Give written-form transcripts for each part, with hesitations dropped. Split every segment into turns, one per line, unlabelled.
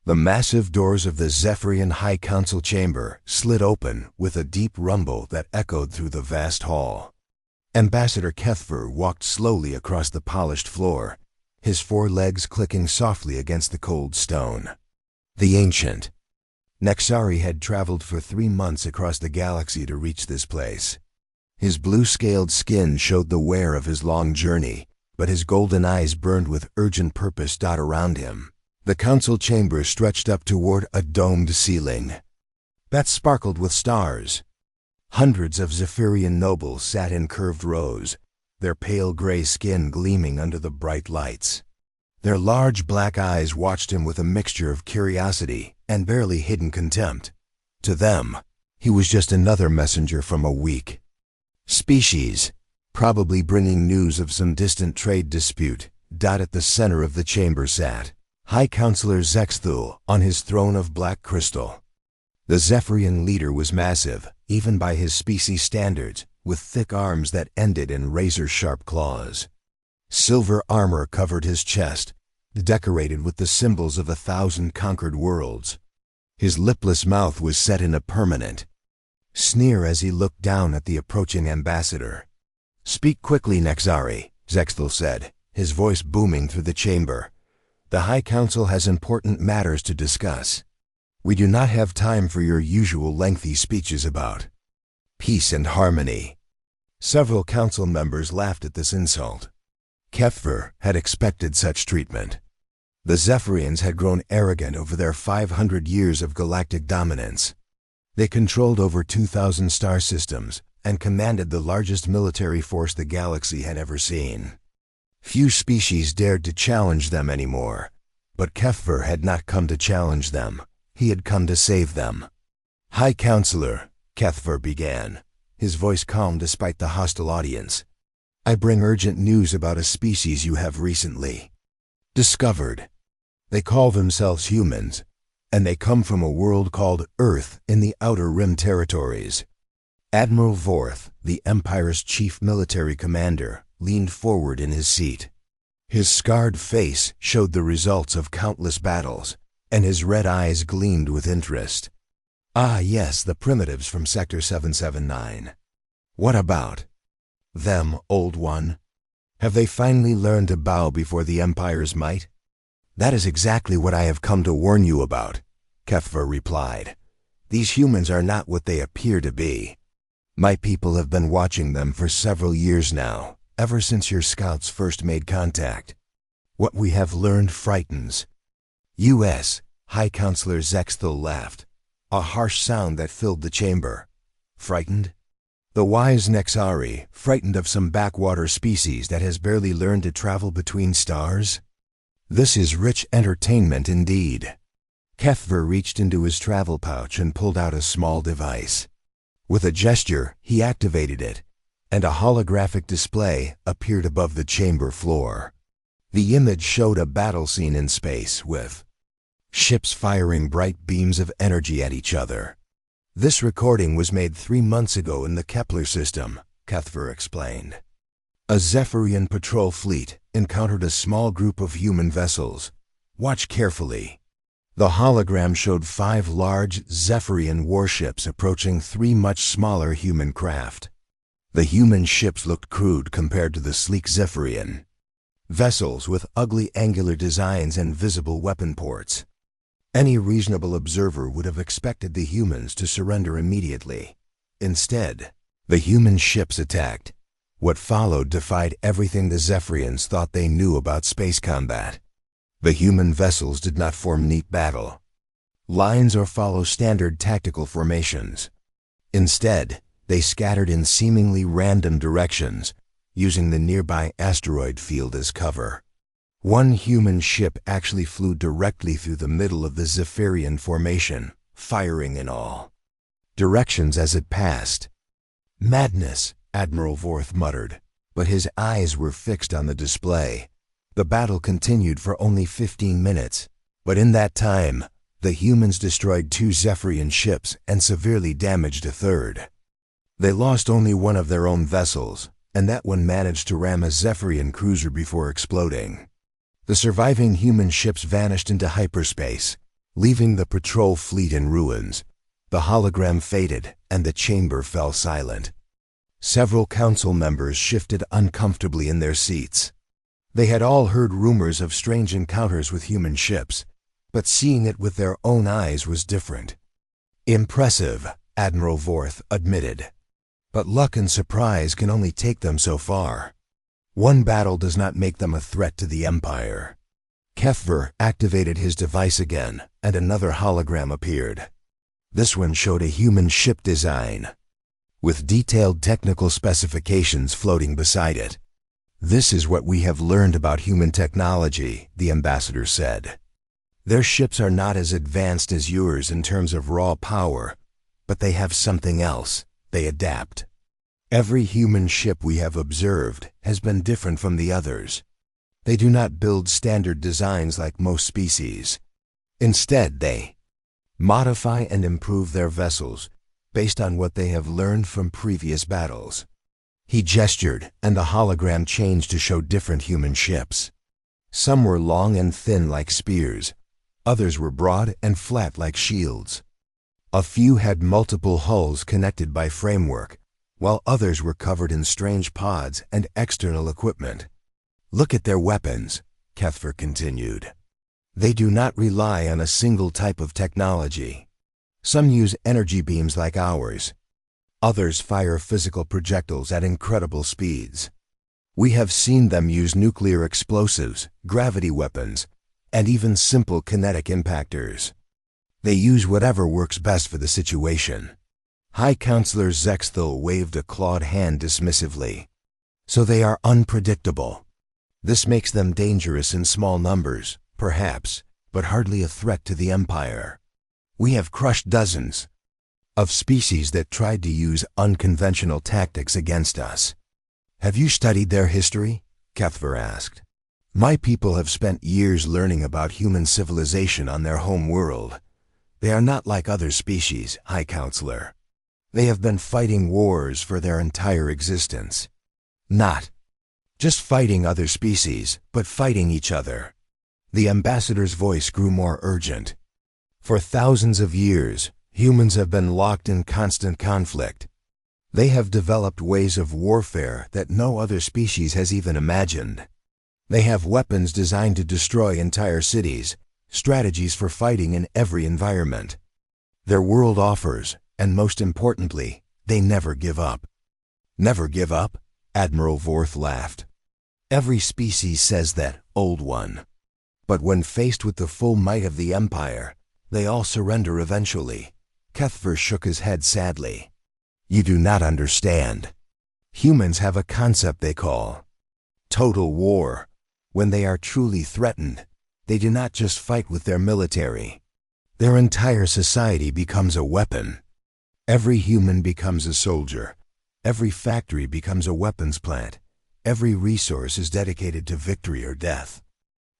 The massive doors of the Zephyrian High Council chamber slid open with a deep rumble that echoed through the vast hall. Ambassador Kethver walked slowly across the polished floor, his four legs clicking softly against the cold stone. The ancient Nexari had traveled for 3 months across the galaxy to reach this place. His blue-scaled skin showed the wear of his long journey, but his golden eyes burned with urgent purpose around him. The council chamber stretched up toward a domed ceiling that sparkled with stars. Hundreds of Zephyrian nobles sat in curved rows, their pale gray skin gleaming under the bright lights. Their large black eyes watched him with a mixture of curiosity and barely hidden contempt. To them, he was just another messenger from a weak species, probably bringing news of some distant trade dispute. At the center of the chamber sat High Counselor Zexthul on his throne of black crystal. The Zephyrian leader was massive, even by his species standards, with thick arms that ended in razor-sharp claws. Silver armor covered his chest, decorated with the symbols of 1,000 conquered worlds. His lipless mouth was set in a permanent sneer as he looked down at the approaching ambassador. "Speak quickly, Nexari," Zexthul said, his voice booming through the chamber. "The High Council has important matters to discuss. We do not have time for your usual lengthy speeches about peace and harmony." Several council members laughed at this insult. Kethver had expected such treatment. The Zephyrians had grown arrogant over their 500 years of galactic dominance. They controlled over 2,000 star systems and commanded the largest military force the galaxy had ever seen. Few species dared to challenge them anymore, but Kethver had not come to challenge them. He had come to save them. "High Counselor," Kethver began, his voice calm despite the hostile audience, "I bring urgent news about a species you have recently discovered. They call themselves humans, and they come from a world called Earth in the Outer Rim territories." Admiral Vorth, the Empire's chief military commander, leaned forward in his seat. His scarred face showed the results of countless battles, and his red eyes gleamed with interest. "Ah, yes, the primitives from Sector 779. What about them, old one? Have they finally learned to bow before the Empire's might?" "That is exactly what I have come to warn you about," Kethver replied. "These humans are not what they appear to be. My people have been watching them for several years now, ever since your scouts first made contact. What we have learned frightens." U.S. High Counselor Zexthul laughed, a harsh sound that filled the chamber. "Frightened? The wise Nexari, frightened of some backwater species that has barely learned to travel between stars? This is rich entertainment indeed." Kethver reached into his travel pouch and pulled out a small device. With a gesture, he activated it, and a holographic display appeared above the chamber floor. The image showed a battle scene in space with ships firing bright beams of energy at each other. "This recording was made 3 months ago in the Kepler system," Kethver explained. "A Zephyrian patrol fleet encountered a small group of human vessels. Watch carefully." The hologram showed 5 large Zephyrian warships approaching 3 much smaller human craft. The human ships looked crude compared to the sleek Zephyrian vessels with ugly angular designs and visible weapon ports. Any reasonable observer would have expected the humans to surrender immediately. Instead, the human ships attacked. What followed defied everything the Zephyrians thought they knew about space combat. The human vessels did not form neat battle lines or follow standard tactical formations. Instead, they scattered in seemingly random directions, using the nearby asteroid field as cover. One human ship actually flew directly through the middle of the Zephyrian formation, firing in all directions as it passed. "Madness," Admiral Vorth muttered, but his eyes were fixed on the display. The battle continued for only 15 minutes, but in that time, the humans destroyed 2 Zephyrian ships and severely damaged a third. They lost only one of their own vessels, and that one managed to ram a Zephyrian cruiser before exploding. The surviving human ships vanished into hyperspace, Leaving the patrol fleet in ruins, the hologram faded and the chamber fell silent. Several council members shifted uncomfortably in their seats. They had all heard rumors of strange encounters with human ships, but seeing it with their own eyes was different. Impressive, Admiral Vorth admitted. But luck and surprise can only take them so far. One battle does not make them a threat to the Empire. Kefver activated his device again, and another hologram appeared. This one showed a human ship design, with detailed technical specifications floating beside it. "This is what we have learned about human technology," the ambassador said. "Their ships are not as advanced as yours in terms of raw power, but they have something else. They adapt. Every human ship we have observed has been different from the others. They do not build standard designs like most species. Instead, they modify and improve their vessels based on what they have learned from previous battles." He gestured, and the hologram changed to show different human ships. Some were long and thin like spears. Others were broad and flat like shields. A few had multiple hulls connected by framework, while others were covered in strange pods and external equipment. "Look at their weapons," Kefver continued. "They do not rely on a single type of technology. Some use energy beams like ours. Others fire physical projectiles at incredible speeds. We have seen them use nuclear explosives, gravity weapons, and even simple kinetic impactors. They use whatever works best for the situation." High Counselor Zexthel waved a clawed hand dismissively. "So they are unpredictable. This makes them dangerous in small numbers, perhaps, but hardly a threat to the Empire. We have crushed dozens of species that tried to use unconventional tactics against us." "Have you studied their history?" Kefver asked. "My people have spent years learning about human civilization on their home world. They are not like other species, High Counselor. They have been fighting wars for their entire existence. Not just fighting other species, but fighting each other." The ambassador's voice grew more urgent. "For thousands of years, humans have been locked in constant conflict. They have developed ways of warfare that no other species has even imagined. They have weapons designed to destroy entire cities, strategies for fighting in every environment. Their world offers, and most importantly, they never give up." "Never give up?" Admiral Vorth laughed. "Every species says that, Old One. But when faced with the full might of the Empire, they all surrender eventually." Kefver shook his head sadly. "You do not understand. Humans have a concept they call total war. When they are truly threatened, they do not just fight with their military. Their entire society becomes a weapon. Every human becomes a soldier. Every factory becomes a weapons plant. Every resource is dedicated to victory or death."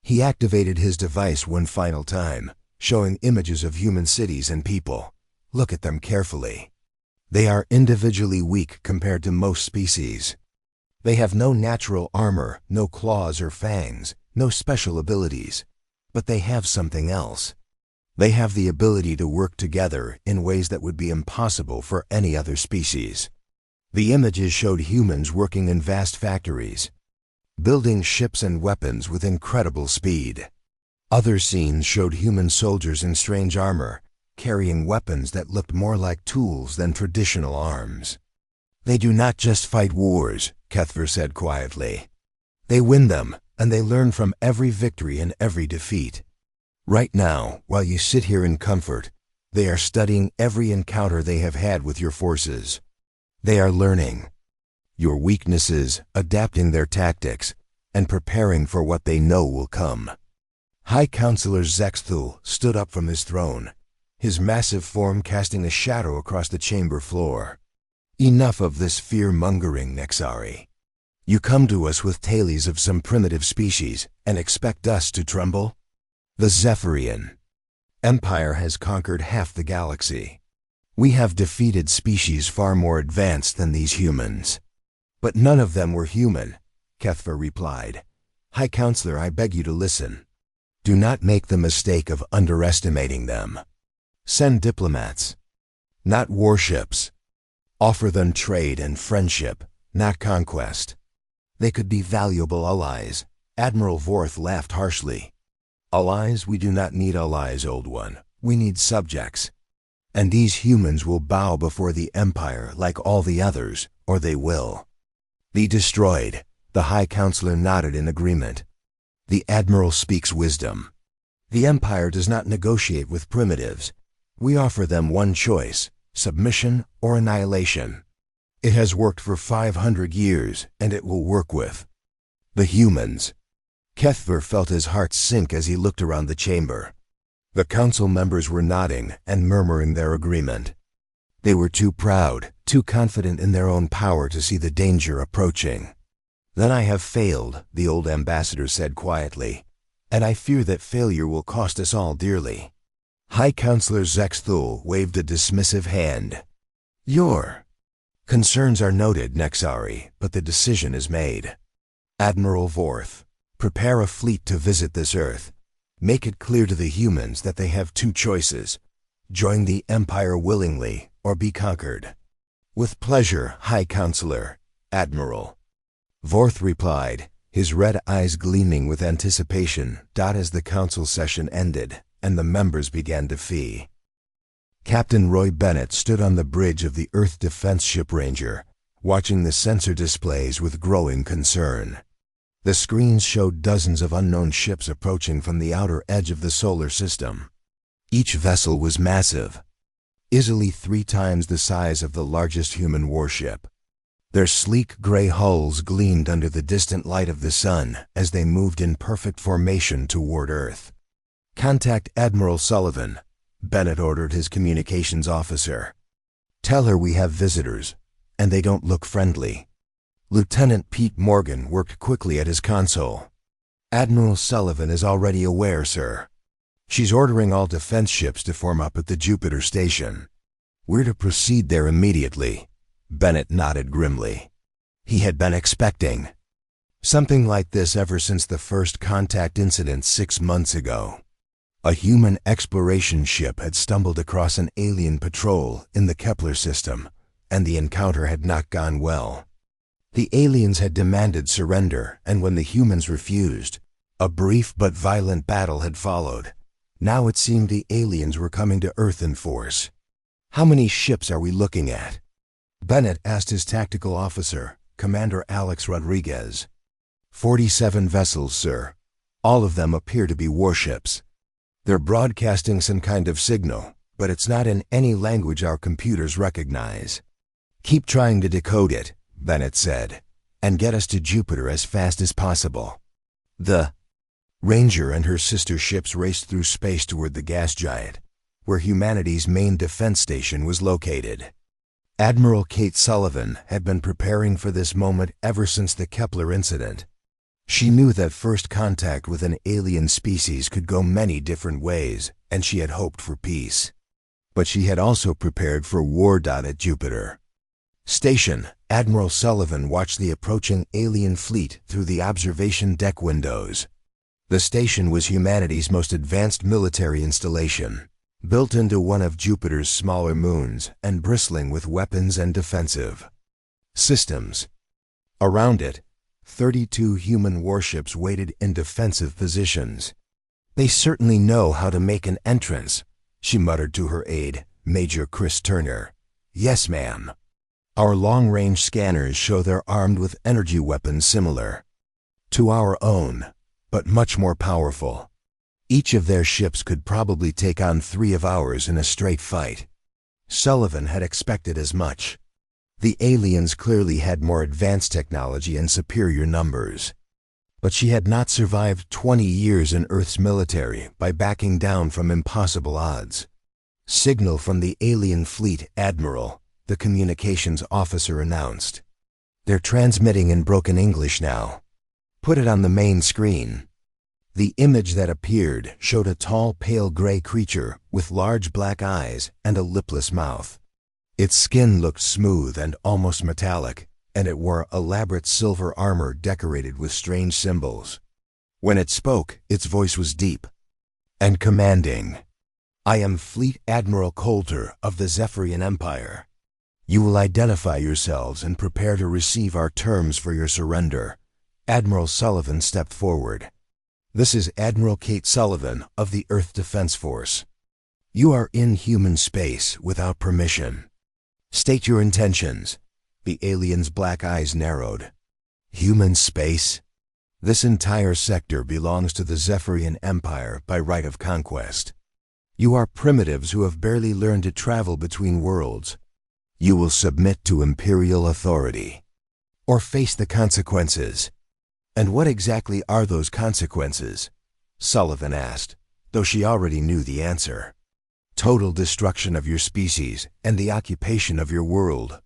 He activated his device one final time, showing images of human cities and people. "Look at them carefully. They are individually weak compared to most species. They have no natural armor, no claws or fangs, no special abilities. But they have something else. They have the ability to work together in ways that would be impossible for any other species." The images showed humans working in vast factories, building ships and weapons with incredible speed. Other scenes showed human soldiers in strange armor, carrying weapons that looked more like tools than traditional arms. "They do not just fight wars," Kefver said quietly. "They win them, and they learn from every victory and every defeat. Right now, while you sit here in comfort, they are studying every encounter they have had with your forces. They are learning your weaknesses, adapting their tactics, and preparing for what they know will come." High Counselor Zexthul stood up from his throne, his massive form casting a shadow across the chamber floor. "Enough of this fear-mongering, Nexari. You come to us with tales of some primitive species and expect us to tremble? The Zephyrian Empire has conquered half the galaxy. We have defeated species far more advanced than these humans. But none of them were human," Kefver replied. "High Counselor, I beg you to listen. Do not make the mistake of underestimating them. Send diplomats, not warships. Offer them trade and friendship, not conquest. They could be valuable allies. Admiral Vorth laughed harshly. Allies? We do not need allies, old one. We need subjects. And these humans will bow before the Empire like all the others, or they will be destroyed. The High Counselor nodded in agreement. The Admiral speaks wisdom. The Empire does not negotiate with primitives. We offer them one choice, submission or annihilation. It has worked for 500 years, and it will work with the humans. Kethver felt his heart sink as he looked around the chamber. The council members were nodding and murmuring their agreement. They were too proud, too confident in their own power to see the danger approaching. Then I have failed, the old ambassador said quietly, and I fear that failure will cost us all dearly. High Counselor Zexthul waved a dismissive hand. Your concerns are noted, Nexari, but the decision is made. Admiral Vorth, prepare a fleet to visit this Earth. Make it clear to the humans that they have two choices. Join the Empire willingly or be conquered. With pleasure, High Counselor, Admiral. Vorth replied, his red eyes gleaming with anticipation, as the council session ended, and the members began to fee. Captain Roy Bennett stood on the bridge of the Earth Defense Ship Ranger, watching the sensor displays with growing concern. The screens showed dozens of unknown ships approaching from the outer edge of the solar system. Each vessel was massive, easily 3 times the size of the largest human warship. Their sleek gray hulls gleamed under the distant light of the sun as they moved in perfect formation toward Earth. Contact Admiral Sullivan, Bennett ordered his communications officer. Tell her we have visitors, and they don't look friendly. Lieutenant Pete Morgan worked quickly at his console. Admiral Sullivan is already aware, sir. She's ordering all defense ships to form up at the Jupiter station. We're to proceed there immediately. Bennett nodded grimly. He had been expecting something like this ever since the first contact incident 6 months ago. A human exploration ship had stumbled across an alien patrol in the Kepler system, and the encounter had not gone well. The aliens had demanded surrender, and when the humans refused, a brief but violent battle had followed. Now it seemed the aliens were coming to Earth in force. How many ships are we looking at? Bennett asked his tactical officer, Commander Alex Rodriguez. 47 vessels, sir. All of them appear to be warships. They're broadcasting some kind of signal, but it's not in any language our computers recognize. Keep trying to decode it, Bennett said, and get us to Jupiter as fast as possible. The Ranger and her sister ships raced through space toward the gas giant, where humanity's main defense station was located. Admiral Kate Sullivan had been preparing for this moment ever since the Kepler incident. She knew that first contact with an alien species could go many different ways, and she had hoped for peace. But she had also prepared for war. At Jupiter Station, Admiral Sullivan watched the approaching alien fleet through the observation deck windows. The station was humanity's most advanced military installation, built into one of Jupiter's smaller moons and bristling with weapons and defensive systems. Around it, 32 human warships waited in defensive positions. They certainly know how to make an entrance, she muttered to her aide, Major Chris Turner. Yes, ma'am. Our long-range scanners show they're armed with energy weapons similar to our own, but much more powerful. Each of their ships could probably take on 3 of ours in a straight fight. Sullivan had expected as much. The aliens clearly had more advanced technology and superior numbers. But she had not survived 20 years in Earth's military by backing down from impossible odds. Signal from the alien fleet, Admiral, the communications officer announced. They're transmitting in broken English now. Put it on the main screen. The image that appeared showed a tall, pale gray creature with large black eyes and a lipless mouth. Its skin looked smooth and almost metallic, and it wore elaborate silver armor decorated with strange symbols. When it spoke, its voice was deep, and commanding. I am Fleet Admiral Coulter of the Zephyrian Empire. You will identify yourselves and prepare to receive our terms for your surrender. Admiral Sullivan stepped forward. This is Admiral Kate Sullivan of the Earth Defense Force. You are in human space without permission. State your intentions. The alien's black eyes narrowed. Human space? This entire sector belongs to the Zephyrian Empire by right of conquest. You are primitives who have barely learned to travel between worlds. You will submit to Imperial authority, or face the consequences. And what exactly are those consequences? Sullivan asked, though she already knew the answer. Total destruction of your species and the occupation of your world,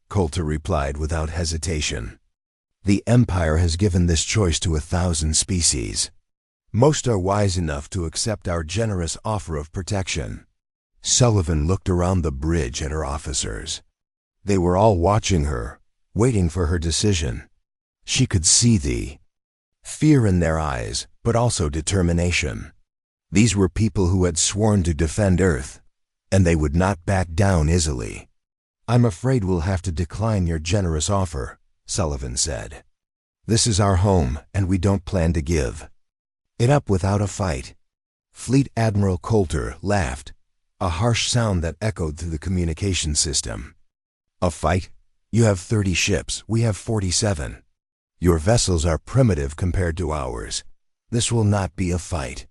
Coulter replied without hesitation. The Empire has given this choice to 1,000 species. Most are wise enough to accept our generous offer of protection. Sullivan looked around the bridge at her officers. They were all watching her, waiting for her decision. She could see the fear in their eyes, but also determination. These were people who had sworn to defend Earth, and they would not back down easily. I'm afraid we'll have to decline your generous offer, Sullivan said. This is our home, and we don't plan to give it up without a fight. Fleet Admiral Coulter laughed, a harsh sound that echoed through the communication system. A fight? You have 30 ships, we have 47. Your vessels are primitive compared to ours. This will not be a fight.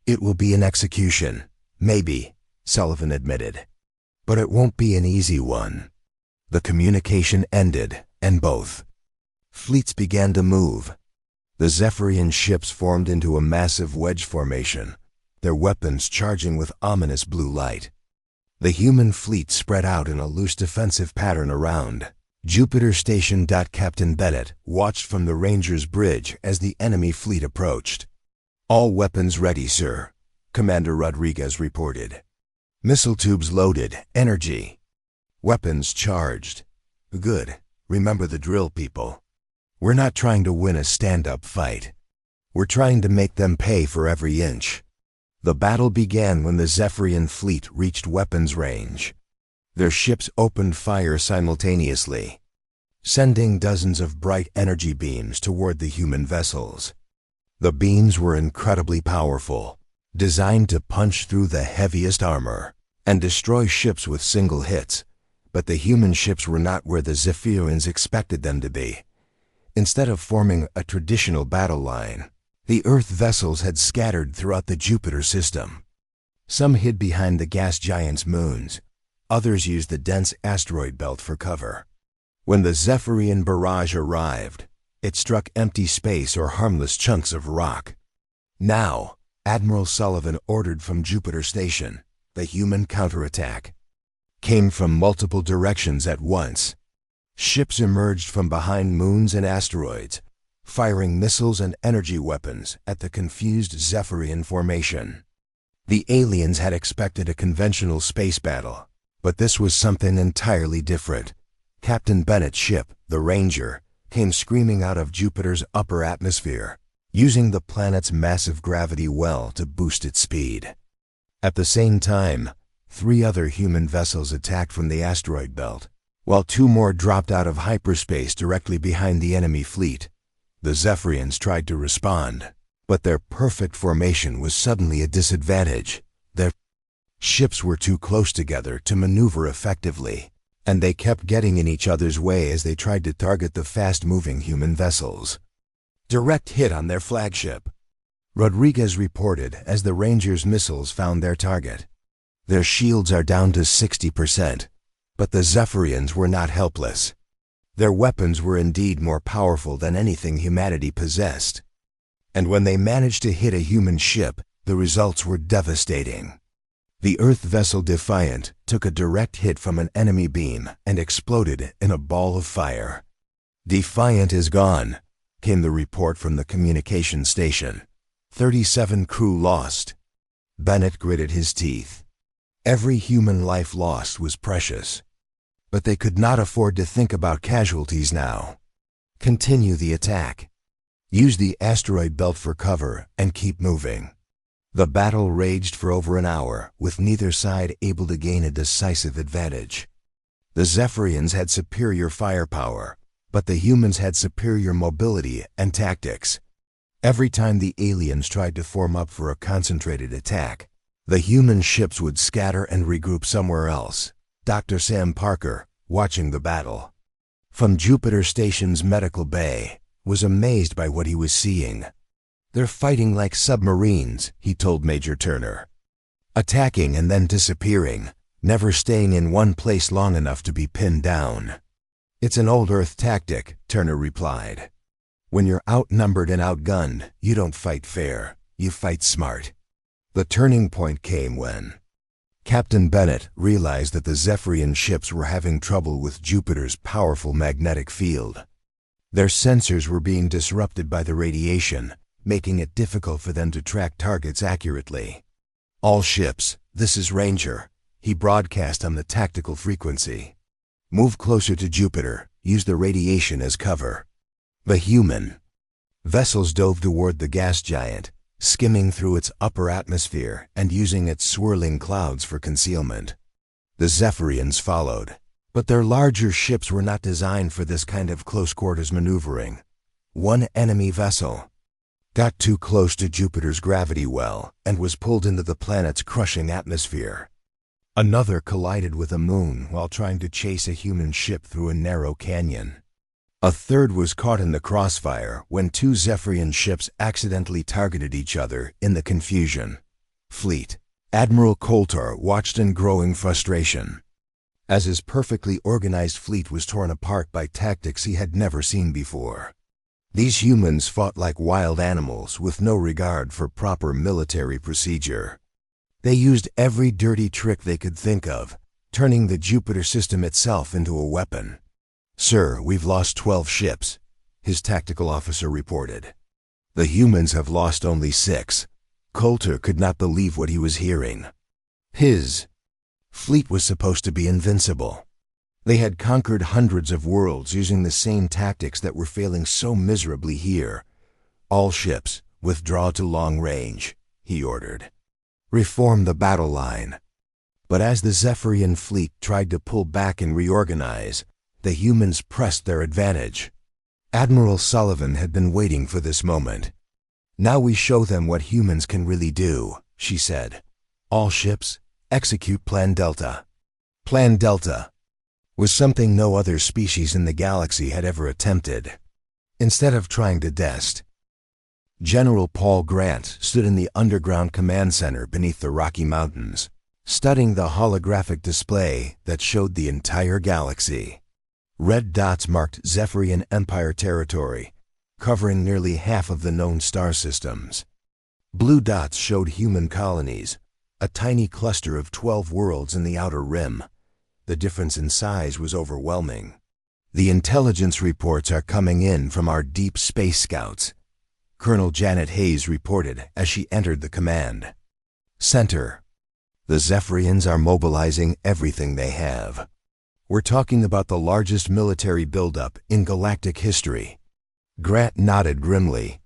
It will be an execution. Maybe, Sullivan admitted. But it won't be an easy one. The communication ended, and both fleets began to move. The Zephyrian ships formed into a massive wedge formation, their weapons charging with ominous blue light. The human fleet spread out in a loose defensive pattern around Jupiter Station. Captain Bennett watched from the Ranger's bridge as the enemy fleet approached. All weapons ready, sir, Commander Rodriguez reported. Missile tubes loaded, energy. Weapons charged. Good. Remember the drill, people. We're not trying to win a stand-up fight. We're trying to make them pay for every inch. The battle began when the Zephyrian fleet reached weapons range. Their ships opened fire simultaneously, sending dozens of bright energy beams toward the human vessels. The beams were incredibly powerful, designed to punch through the heaviest armor and destroy ships with single hits. But the human ships were not where the Zephyrians expected them to be. Instead of forming a traditional battle line, the Earth vessels had scattered throughout the Jupiter system. Some hid behind the gas giants' moons. Others used the dense asteroid belt for cover. When the Zephyrian barrage arrived, it struck empty space or harmless chunks of rock. Now, Admiral Sullivan ordered from Jupiter Station. The human counterattack came from multiple directions at once. Ships emerged from behind moons and asteroids, firing missiles and energy weapons at the confused Zephyrian formation. The aliens had expected a conventional space battle, but this was something entirely different. Captain Bennett's ship, the Ranger, came screaming out of Jupiter's upper atmosphere, using the planet's massive gravity well to boost its speed. At the same time, 3 other human vessels attacked from the asteroid belt, while 2 more dropped out of hyperspace directly behind the enemy fleet. The Zephyrians tried to respond, but their perfect formation was suddenly a disadvantage. Their ships were too close together to maneuver effectively, and they kept getting in each other's way as they tried to target the fast-moving human vessels. Direct hit on their flagship, Rodriguez reported as the Ranger's missiles found their target. Their shields are down to 60%, but the Zephyrians were not helpless. Their weapons were indeed more powerful than anything humanity possessed. And when they managed to hit a human ship, the results were devastating. The Earth vessel Defiant took a direct hit from an enemy beam and exploded in a ball of fire. "Defiant is gone," came the report from the communication station. 37 crew lost. Bennett gritted his teeth. Every human life lost was precious. But they could not afford to think about casualties now. Continue the attack. Use the asteroid belt for cover and keep moving. The battle raged for over an hour, with neither side able to gain a decisive advantage. The Zephyrians had superior firepower, but the humans had superior mobility and tactics. Every time the aliens tried to form up for a concentrated attack, the human ships would scatter and regroup somewhere else. Dr. Sam Parker, watching the battle from Jupiter Station's medical bay, was amazed by what he was seeing. "They're fighting like submarines," he told Major Turner. "Attacking and then disappearing, never staying in one place long enough to be pinned down." "It's an old Earth tactic," Turner replied. "When you're outnumbered and outgunned, you don't fight fair, you fight smart." The turning point came when Captain Bennett realized that the Zephyrian ships were having trouble with Jupiter's powerful magnetic field. Their sensors were being disrupted by the radiation, making it difficult for them to track targets accurately. "All ships, this is Ranger," he broadcast on the tactical frequency. "Move closer to Jupiter, use the radiation as cover." The human vessels dove toward the gas giant, skimming through its upper atmosphere and using its swirling clouds for concealment. The Zephyrians followed, but their larger ships were not designed for this kind of close-quarters maneuvering. One enemy vessel got too close to Jupiter's gravity well and was pulled into the planet's crushing atmosphere. Another collided with a moon while trying to chase a human ship through a narrow canyon. A third was caught in the crossfire when two Zephyrian ships accidentally targeted each other in the confusion. Fleet Admiral Coulter watched in growing frustration, as his perfectly organized fleet was torn apart by tactics he had never seen before. These humans fought like wild animals with no regard for proper military procedure. They used every dirty trick they could think of, turning the Jupiter system itself into a weapon. "Sir, we've lost 12 ships," his tactical officer reported. "The humans have lost only 6. Coulter could not believe what he was hearing. His fleet was supposed to be invincible. They had conquered hundreds of worlds using the same tactics that were failing so miserably here. "All ships, withdraw to long range," he ordered. "Reform the battle line." But as the Zephyrian fleet tried to pull back and reorganize, the humans pressed their advantage. Admiral Sullivan had been waiting for this moment. "Now we show them what humans can really do," she said. "All ships, execute Plan Delta." Plan Delta was something no other species in the galaxy had ever attempted. Instead of trying to test, General Paul Grant stood in the underground command center beneath the Rocky Mountains, studying the holographic display that showed the entire galaxy. Red dots marked Zephyrian Empire territory, covering nearly half of the known star systems. Blue dots showed human colonies, a tiny cluster of 12 worlds in the outer rim. The difference in size was overwhelming. "The intelligence reports are coming in from our deep space scouts," Colonel Janet Hayes reported as she entered the command center. "The Zephyrians are mobilizing everything they have. We're talking about the largest military buildup in galactic history." Grant nodded grimly.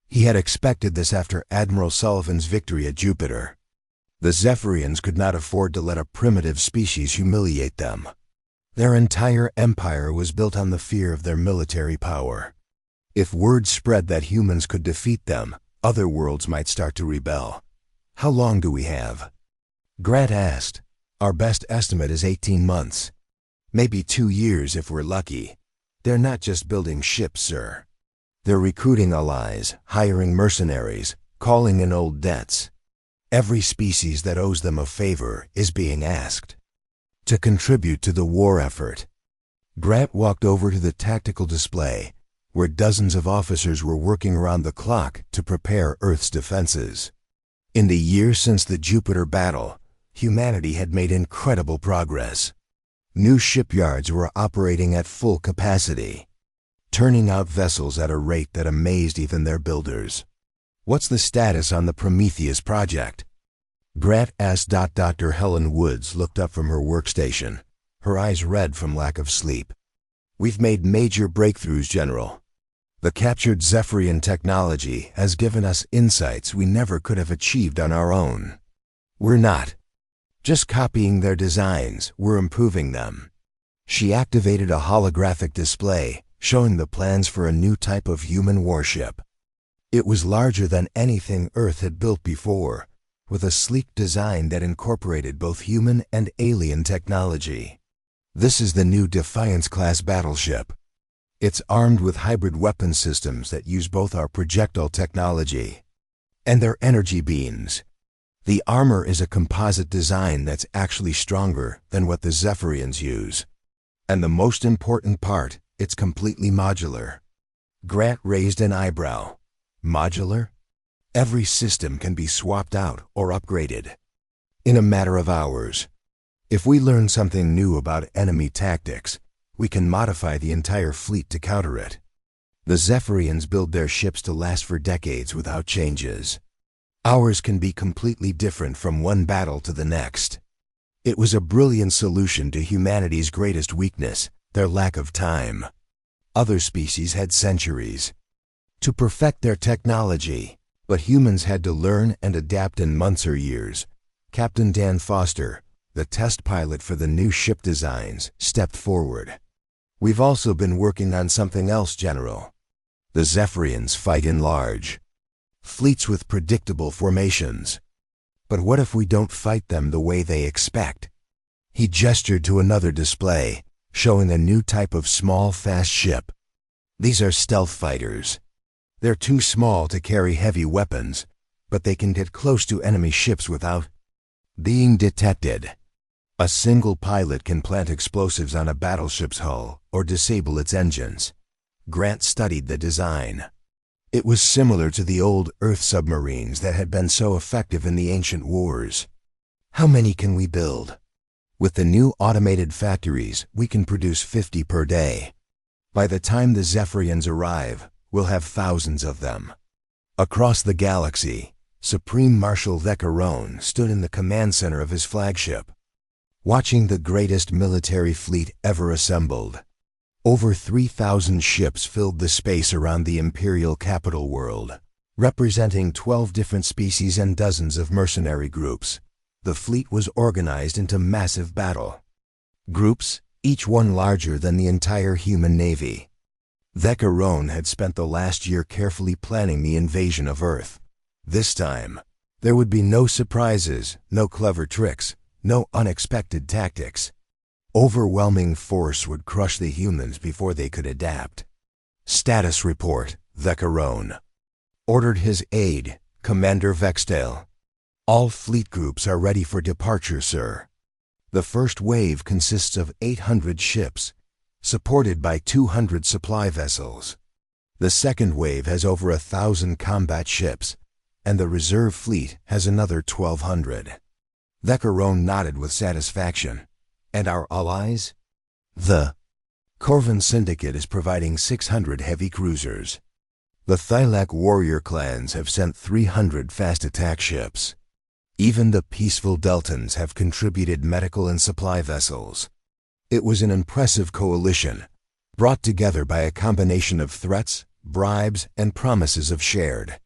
He had expected this after Admiral Sullivan's victory at Jupiter. The Zephyrians could not afford to let a primitive species humiliate them. Their entire empire was built on the fear of their military power. If word spread that humans could defeat them, other worlds might start to rebel. "How long do we have?" Grant asked. "Our best estimate is 18 months. Maybe 2 years if we're lucky. They're not just building ships, sir. They're recruiting allies, hiring mercenaries, calling in old debts. Every species that owes them a favor is being asked to contribute to the war effort." Grant walked over to the tactical display, where dozens of officers were working around the clock to prepare Earth's defenses. In the years since the Jupiter battle, humanity had made incredible progress. New shipyards were operating at full capacity, turning out vessels at a rate that amazed even their builders. "What's the status on the Prometheus project?" Grant asked. Dr. Helen Woods looked up from her workstation, her eyes red from lack of sleep. "We've made major breakthroughs, General. The captured Zephyrian technology has given us insights we never could have achieved on our own. We're not just copying their designs, we're improving them. She activated a holographic display showing the plans for a new type of human warship. It was larger than anything Earth had built before, with a sleek design that incorporated both human and alien technology. This is the new Defiance-class battleship. It's armed with hybrid weapon systems that use both our projectile technology and their energy beams. The armor is a composite design that's actually stronger than what the Zephyrians use. And the most important part, it's completely modular. Grant raised an eyebrow. Modular? Every system can be swapped out or upgraded in a matter of hours. If we learn something new about enemy tactics, we can modify the entire fleet to counter it. The Zephyrians build their ships to last for decades without changes. Ours can be completely different from one battle to the next. It was a brilliant solution to humanity's greatest weakness, their lack of time. Other species had centuries to perfect their technology, but humans had to learn and adapt in months or years. Captain Dan Foster, the test pilot for the new ship designs, stepped forward. We've also been working on something else, General. The Zephyrians fight in large fleets with predictable formations. But what if we don't fight them the way they expect? He gestured to another display, showing a new type of small, fast ship. These are stealth fighters. They're too small to carry heavy weapons, but they can get close to enemy ships without being detected. A single pilot can plant explosives on a battleship's hull or disable its engines. Grant studied the design. It was similar to the old Earth submarines that had been so effective in the ancient wars. How many can we build? With the new automated factories, we can produce 50 per day. By the time the Zephyrians arrive, we'll have thousands of them. Across the galaxy, Supreme Marshal Veccaron stood in the command center of his flagship, watching the greatest military fleet ever assembled. Over 3,000 ships filled the space around the Imperial capital world, representing 12 different species and dozens of mercenary groups. The fleet was organized into massive battle groups, each one larger than the entire human navy. Veccaron had spent the last year carefully planning the invasion of Earth. This time, there would be no surprises, no clever tricks, no unexpected tactics. Overwhelming force would crush the humans before they could adapt. Status report, Veccaron ordered his aide, Commander Vexdale. All fleet groups are ready for departure, sir. The first wave consists of 800 ships, supported by 200 supply vessels. The second wave has over 1,000 combat ships, and the reserve fleet has another 1,200. Veccaron nodded with satisfaction. And our allies? The Corvan Syndicate is providing 600 heavy cruisers. The Thylac warrior clans have sent 300 fast attack ships. Even the peaceful Deltans have contributed medical and supply vessels. It was an impressive coalition, brought together by a combination of threats, bribes, and promises of shared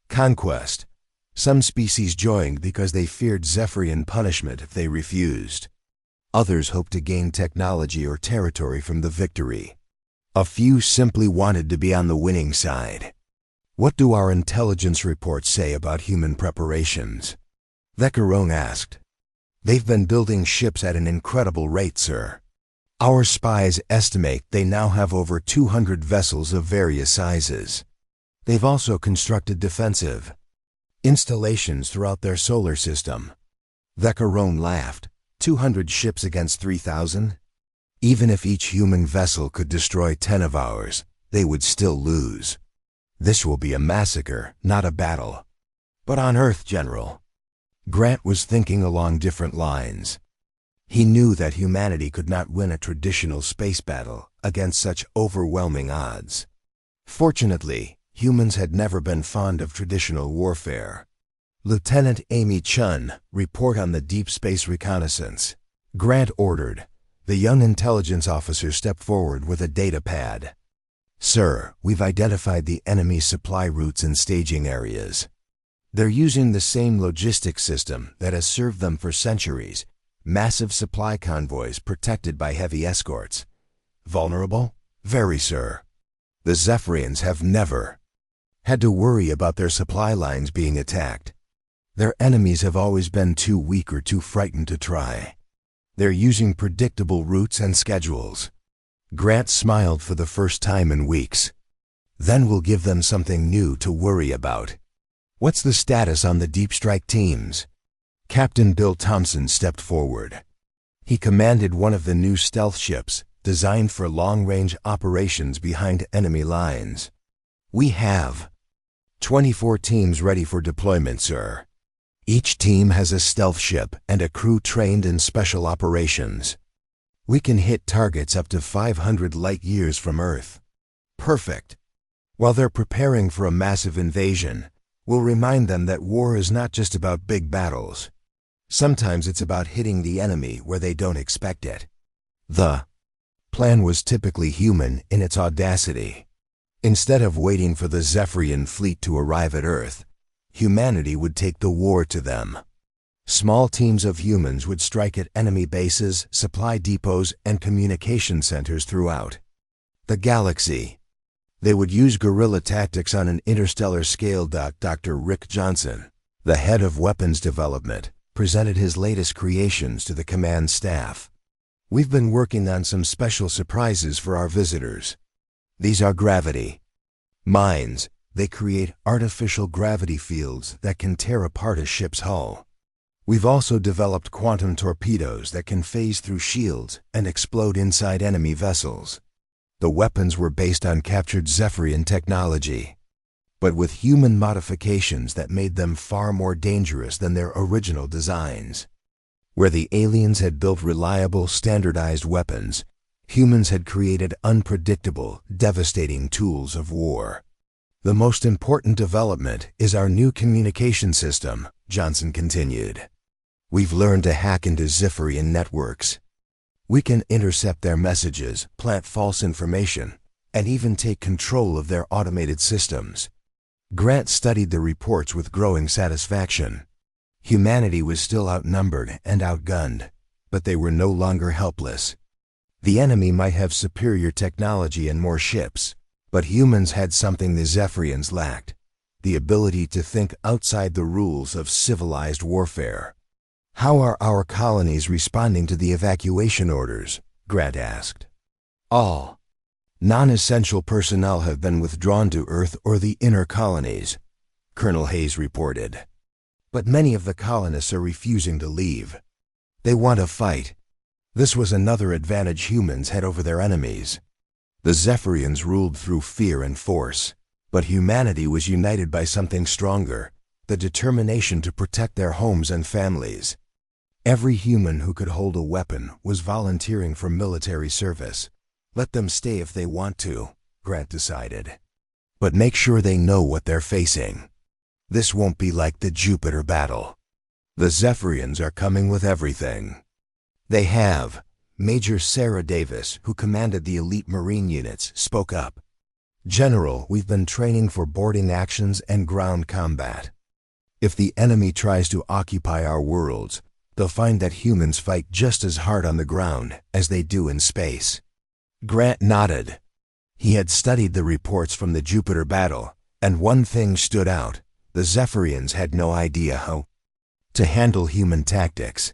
conquest. Some species joined because they feared Zephyrian punishment if they refused. Others hoped to gain technology or territory from the victory. A few simply wanted to be on the winning side. What do our intelligence reports say about human preparations? Veccaron asked. They've been building ships at an incredible rate, sir. Our spies estimate they now have over 200 vessels of various sizes. They've also constructed defensive installations throughout their solar system. Veccaron laughed. 200 ships against 3,000? Even if each human vessel could destroy 10 of ours, they would still lose. This will be a massacre, not a battle. But on Earth, General. Grant was thinking along different lines. He knew that humanity could not win a traditional space battle against such overwhelming odds. Fortunately, humans had never been fond of traditional warfare. Lieutenant Amy Chun, report on the deep space reconnaissance. Grant ordered. The young intelligence officer stepped forward with a data pad. Sir, we've identified the enemy's supply routes and staging areas. They're using the same logistics system that has served them for centuries. Massive supply convoys protected by heavy escorts. Vulnerable? Very, sir. The Zephyrians have never had to worry about their supply lines being attacked. Their enemies have always been too weak or too frightened to try. They're using predictable routes and schedules. Grant smiled for the first time in weeks. Then we'll give them something new to worry about. What's the status on the deep strike teams? Captain Bill Thompson stepped forward. He commanded one of the new stealth ships, designed for long-range operations behind enemy lines. We have 24 teams ready for deployment, sir. Each team has a stealth ship and a crew trained in special operations. We can hit targets up to 500 light-years from Earth. Perfect. While they're preparing for a massive invasion, we'll remind them that war is not just about big battles. Sometimes it's about hitting the enemy where they don't expect it. The plan was typically human in its audacity. Instead of waiting for the Zephyrian fleet to arrive at Earth, humanity would take the war to them. Small teams of humans would strike at enemy bases, supply depots, and communication centers throughout the galaxy. They would use guerrilla tactics on an interstellar scale. Dr. Rick Johnson, the head of weapons development, presented his latest creations to the command staff. We've been working on some special surprises for our visitors. These are gravity mines. They create artificial gravity fields that can tear apart a ship's hull. We've also developed quantum torpedoes that can phase through shields and explode inside enemy vessels. The weapons were based on captured Zephyrian technology, but with human modifications that made them far more dangerous than their original designs. Where the aliens had built reliable, standardized weapons, humans had created unpredictable, devastating tools of war. The most important development is our new communication system, Johnson continued. We've learned to hack into Zephyrian networks. We can intercept their messages, plant false information, and even take control of their automated systems. Grant studied the reports with growing satisfaction. Humanity was still outnumbered and outgunned, but they were no longer helpless. The enemy might have superior technology and more ships, but humans had something the Zephyrians lacked: the ability to think outside the rules of civilized warfare. How are our colonies responding to the evacuation orders? Grant asked. All non-essential personnel have been withdrawn to Earth or the inner colonies, Colonel Hayes reported. But many of the colonists are refusing to leave. They want to fight. This was another advantage humans had over their enemies. The Zephyrians ruled through fear and force, but humanity was united by something stronger: the determination to protect their homes and families. Every human who could hold a weapon was volunteering for military service. Let them stay if they want to, Grant decided. But make sure they know what they're facing. This won't be like the Jupiter battle. The Zephyrians are coming with everything. They have. Major Sarah Davis, who commanded the elite Marine units, spoke up. General, we've been training for boarding actions and ground combat. If the enemy tries to occupy our worlds, they'll find that humans fight just as hard on the ground as they do in space. Grant nodded. He had studied the reports from the Jupiter battle, and one thing stood out: the Zephyrians had no idea how to handle human tactics.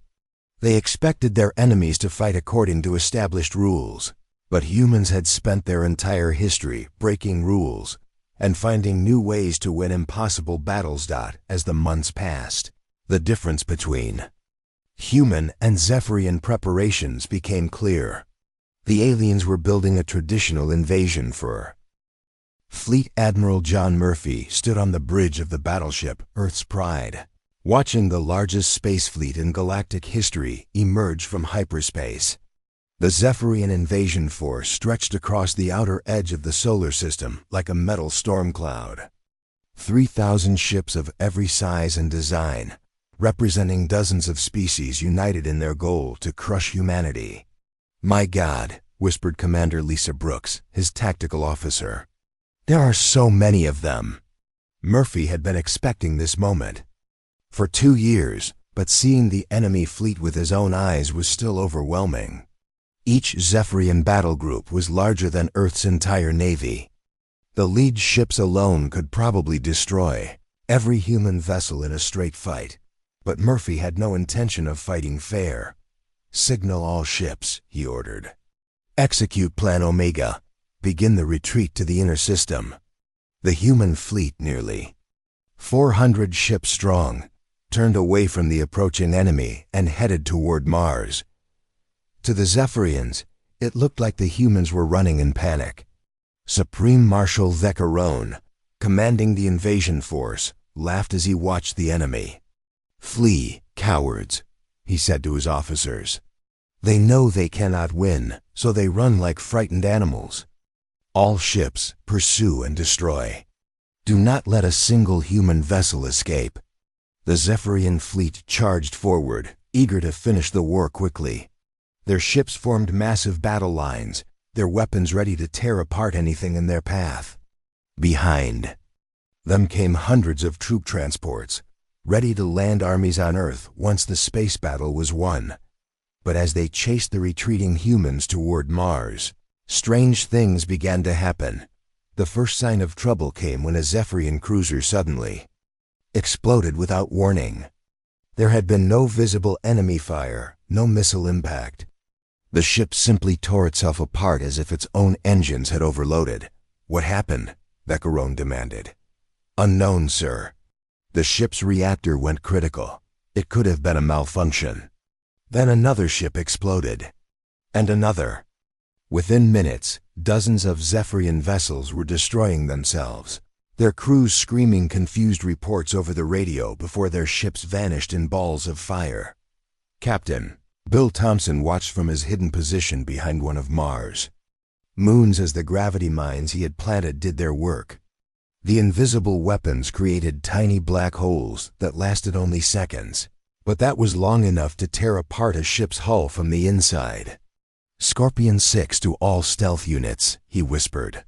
They expected their enemies to fight according to established rules, but humans had spent their entire history breaking rules and finding new ways to win impossible battles. As the months passed, the difference between human and Zephyrian preparations became clear. The aliens were building a traditional invasion for Fleet Admiral John Murphy stood on the bridge of the battleship Earth's Pride, watching the largest space fleet in galactic history emerge from hyperspace. The Zephyrian invasion force stretched across the outer edge of the solar system like a metal storm cloud. 3,000 ships of every size and design, representing dozens of species united in their goal to crush humanity. My God, whispered Commander Lisa Brooks, his tactical officer. "There are so many of them." Murphy had been expecting this moment for 2 years, but seeing the enemy fleet with his own eyes was still overwhelming. Each Zephyrian battle group was larger than Earth's entire navy. The lead ships alone could probably destroy every human vessel in a straight fight, but Murphy had no intention of fighting fair. "Signal all ships," he ordered. "Execute Plan Omega. Begin the retreat to the inner system." The human fleet, nearly 400 ships strong, turned away from the approaching enemy and headed toward Mars. To the Zephyrians, it looked like the humans were running in panic. Supreme Marshal Veccarone, commanding the invasion force, laughed as he watched the enemy. "Flee, cowards," he said to his officers. "They know they cannot win, so they run like frightened animals. All ships, pursue and destroy. Do not let a single human vessel escape." The Zephyrian fleet charged forward, eager to finish the war quickly. Their ships formed massive battle lines, their weapons ready to tear apart anything in their path. Behind them came hundreds of troop transports, ready to land armies on Earth once the space battle was won. But as they chased the retreating humans toward Mars, strange things began to happen. The first sign of trouble came when a Zephyrian cruiser suddenly exploded without warning. There had been no visible enemy fire, no missile impact. The ship simply tore itself apart as if its own engines had overloaded. "What happened?" Veccarone demanded. "Unknown, sir. The ship's reactor went critical. It could have been a malfunction." Then another ship exploded. And another. Within minutes, dozens of Zephyrian vessels were destroying themselves, their crews screaming confused reports over the radio before their ships vanished in balls of fire. Captain Bill Thompson watched from his hidden position behind one of Mars' moons as the gravity mines he had planted did their work. The invisible weapons created tiny black holes that lasted only seconds, but that was long enough to tear apart a ship's hull from the inside. "Scorpion 6 to all stealth units," he whispered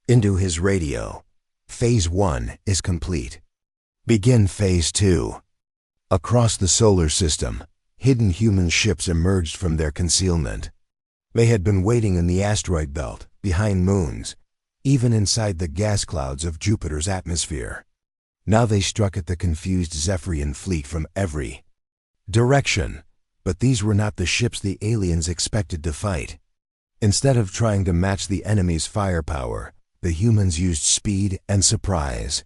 into his radio. "Phase 1 is complete. Begin Phase 2. Across the solar system, hidden human ships emerged from their concealment. They had been waiting in the asteroid belt, behind moons, even inside the gas clouds of Jupiter's atmosphere. Now they struck at the confused Zephyrian fleet from every direction, but these were not the ships the aliens expected to fight. Instead of trying to match the enemy's firepower, the humans used speed and surprise.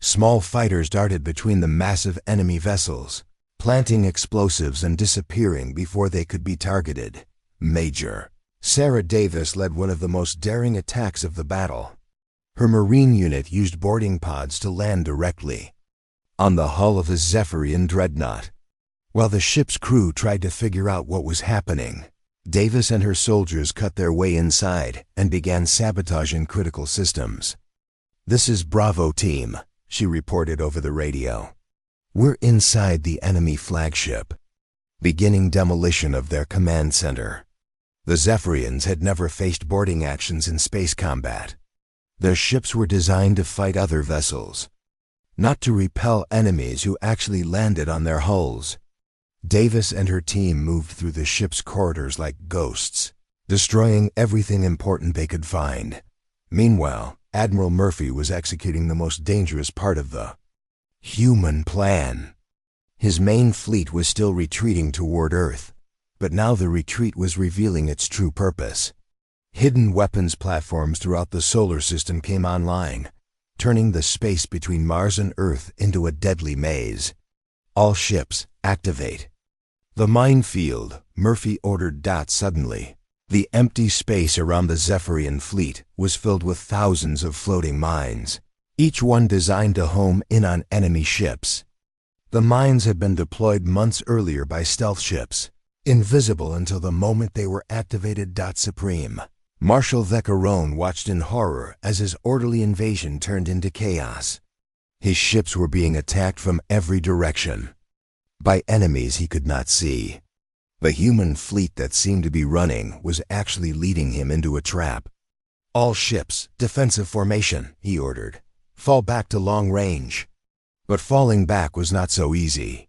Small fighters darted between the massive enemy vessels, planting explosives and disappearing before they could be targeted. Major Sarah Davis led one of the most daring attacks of the battle. Her Marine unit used boarding pods to land directly on the hull of a Zephyrian dreadnought. While the ship's crew tried to figure out what was happening, Davis and her soldiers cut their way inside and began sabotaging critical systems. "This is Bravo Team," she reported over the radio. "We're inside the enemy flagship, beginning demolition of their command center." The Zephyrians had never faced boarding actions in space combat. Their ships were designed to fight other vessels, not to repel enemies who actually landed on their hulls. Davis and her team moved through the ship's corridors like ghosts, destroying everything important they could find. Meanwhile, Admiral Murphy was executing the most dangerous part of the human plan. His main fleet was still retreating toward Earth, but now the retreat was revealing its true purpose. Hidden weapons platforms throughout the solar system came online, turning the space between Mars and Earth into a deadly maze. "All ships, activate." "The minefield," Murphy ordered. Suddenly, the empty space around the Zephyrian fleet was filled with thousands of floating mines, each one designed to home in on enemy ships. The mines had been deployed months earlier by stealth ships, invisible until the moment they were activated. Supreme Marshal Veccarone watched in horror as his orderly invasion turned into chaos. His ships were being attacked from every direction by enemies he could not see. The human fleet that seemed to be running was actually leading him into a trap. "All ships, defensive formation," he ordered. "Fall back to long range." But falling back was not so easy.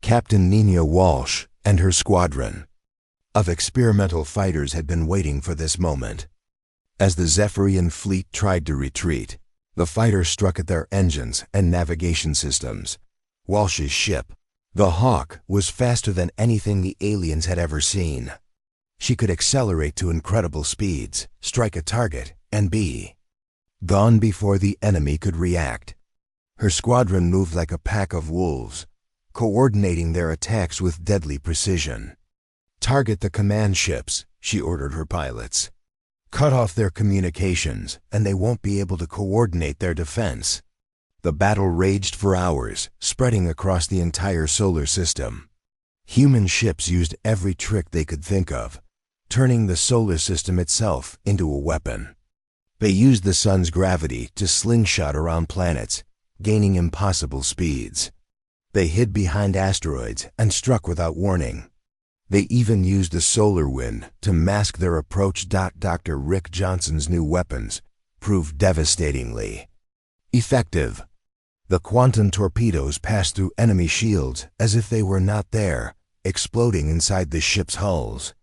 Captain Nina Walsh and her squadron of experimental fighters had been waiting for this moment. As the Zephyrian fleet tried to retreat, the fighters struck at their engines and navigation systems. Walsh's ship, the Hawk, was faster than anything the aliens had ever seen. She could accelerate to incredible speeds, strike a target, and be gone before the enemy could react. Her squadron moved like a pack of wolves, coordinating their attacks with deadly precision. "Target the command ships," she ordered her pilots. "Cut off their communications, and they won't be able to coordinate their defense." The battle raged for hours, spreading across the entire solar system. Human ships used every trick they could think of, turning the solar system itself into a weapon. They used the sun's gravity to slingshot around planets, gaining impossible speeds. They hid behind asteroids and struck without warning. They even used the solar wind to mask their approach. Dr. Rick Johnson's new weapons proved devastatingly effective. The quantum torpedoes passed through enemy shields as if they were not there, exploding inside the ship's hulls.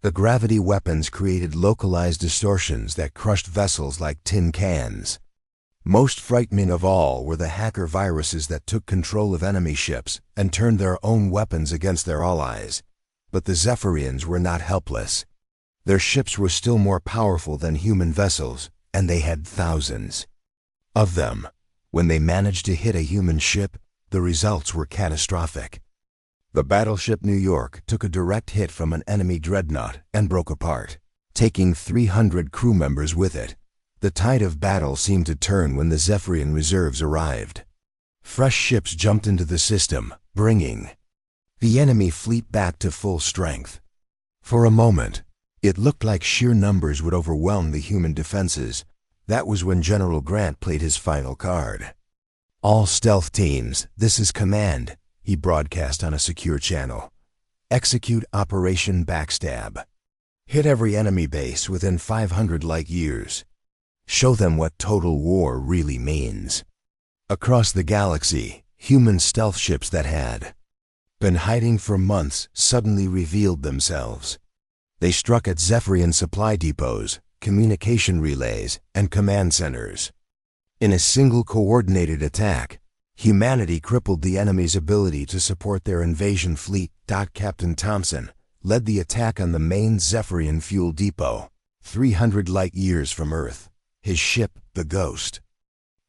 The gravity weapons created localized distortions that crushed vessels like tin cans. Most frightening of all were the hacker viruses that took control of enemy ships and turned their own weapons against their allies. But the Zephyrians were not helpless. Their ships were still more powerful than human vessels, and they had thousands of them. When they managed to hit a human ship, the results were catastrophic. The battleship New York took a direct hit from an enemy dreadnought and broke apart, taking 300 crew members with it. The tide of battle seemed to turn when the Zephyrian reserves arrived. Fresh ships jumped into the system, bringing the enemy fleet back to full strength. For a moment, it looked like sheer numbers would overwhelm the human defenses. That was when General Grant played his final card. "All stealth teams, this is command," he broadcast on a secure channel. "Execute Operation Backstab. Hit every enemy base within 500 light years. Show them what total war really means." Across the galaxy, human stealth ships that had been hiding for months suddenly revealed themselves. They struck at Zephyrian supply depots, communication relays, and command centers. In a single coordinated attack, humanity crippled the enemy's ability to support their invasion fleet. Captain Thompson led the attack on the main Zephyrian fuel depot, 300 light years from Earth. His ship, the Ghost,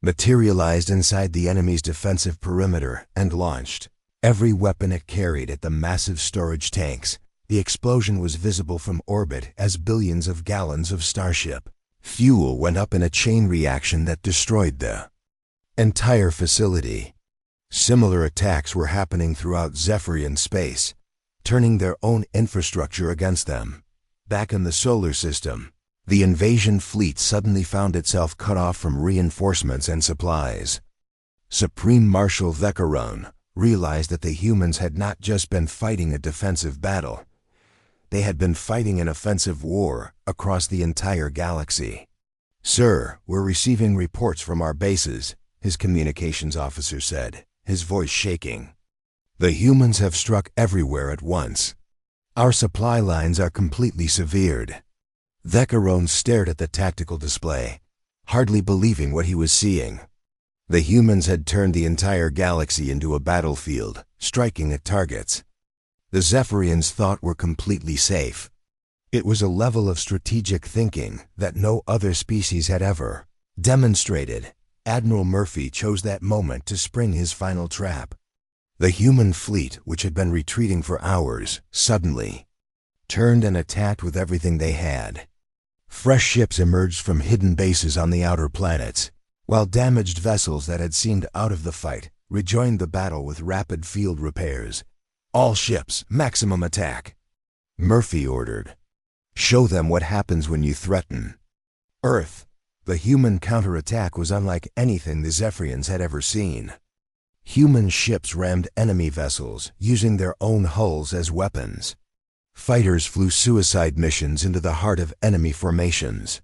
materialized inside the enemy's defensive perimeter and launched every weapon it carried at the massive storage tanks. The explosion was visible from orbit as billions of gallons of Starship fuel went up in a chain reaction that destroyed the entire facility. Similar attacks were happening throughout Zephyrian space, turning their own infrastructure against them. Back in the solar system, the invasion fleet suddenly found itself cut off from reinforcements and supplies. Supreme Marshal Veccheron realized that the humans had not just been fighting a defensive battle. They had been fighting an offensive war across the entire galaxy. "Sir, we're receiving reports from our bases," his communications officer said, his voice shaking. "The humans have struck everywhere at once. Our supply lines are completely severed." Veccheron stared at the tactical display, hardly believing what he was seeing. The humans had turned the entire galaxy into a battlefield, striking at targets the Zephyrians thought were completely safe. It was a level of strategic thinking that no other species had ever demonstrated. Admiral Murphy chose that moment to spring his final trap. The human fleet, which had been retreating for hours, suddenly turned and attacked with everything they had. Fresh ships emerged from hidden bases on the outer planets, while damaged vessels that had seemed out of the fight rejoined the battle with rapid field repairs. "All ships, maximum attack," Murphy ordered. "Show them what happens when you threaten Earth." The human counterattack was unlike anything the Zephyrians had ever seen. Human ships rammed enemy vessels, using their own hulls as weapons. Fighters flew suicide missions into the heart of enemy formations.